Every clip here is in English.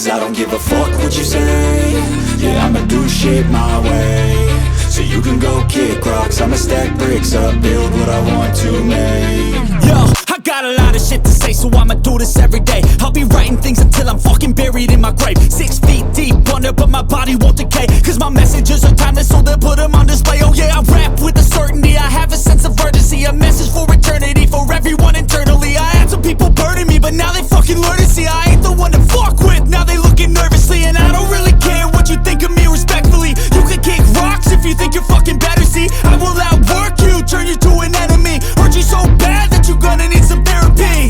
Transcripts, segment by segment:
Cause I don't give a fuck what you say. Yeah, I'ma do shit my way. So you can go kick rocks, I'ma stack bricks up, build what I want to make. Yo, I got a lot of shit to say, so I'ma do this every day. I'll be writing things until I'm fucking buried in my grave. 6 feet deep under, but my body won't decay. Cause my messages are timeless, so they'll put them on display. Oh yeah, I rap with a certainty, I have a sense of urgency. A message for eternity, for everyone internally. I had some people burning me, but now they fucking learn to see I ain't the one to fuck with, now they looking nervously. And I don't really care what you think of me respectfully. You can kick rocks if you think you're fucking better, see. I will outwork you, turn you to an enemy. Hurt you so bad that you're gonna need some therapy.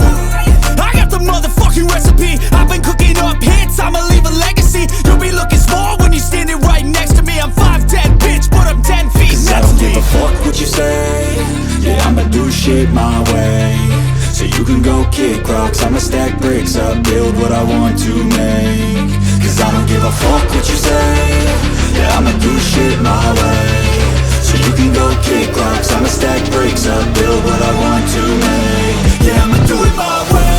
I got the motherfucking recipe. I've been cooking up hits, I'ma leave a legacy. You'll be looking small when you're standing right next to me. I'm 5'10", bitch, but I'm 10 feet next to me. Cause I don't give a fuck what you say. Yeah, I'ma do shit my way. So you can go kick rocks, I'ma stack bricks up, build what I want to make. Cause I don't give a fuck what you say. Yeah, I'ma do shit my way. So you can go kick rocks, I'ma stack bricks up, build what I want to make. Yeah, I'ma do it my way.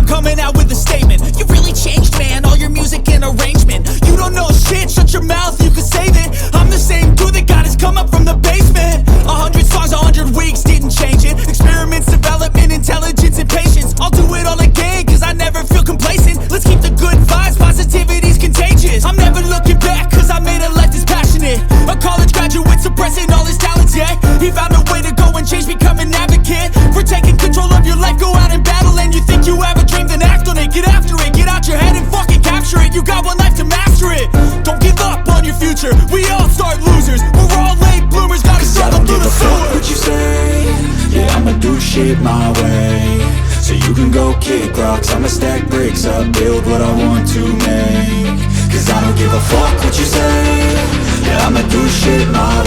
Coming out with a statement. You really changed, man, all your music and arrangement. You don't know shit, shut your mouth, you can save it. I'm the same dude that got his come up from the basement. 100 songs, 100 weeks, didn't change it. Experiments, development, intelligence, and patience. I'll do it all again, cause I never feel complacent. Let's keep the good vibes, positivity's contagious. I'm never looking back, cause I made a life that's passionate. A college graduate suppressing all his talents, yeah. He found a way to go and change, become an advocate. For taking control of your life, go out and battle. And you think you have a dream, then act on it. Get after it, get out your head and fucking capture it. You got one life to master it. Don't give up on your future, we all start losers. We're all late bloomers, gotta struggle through the sewer. What you say? Yeah, I'ma do shit my way. So you can go kick rocks, I'ma stack bricks up, build what I want to make. Cause I don't give a fuck what you say. Yeah, I'ma do shit my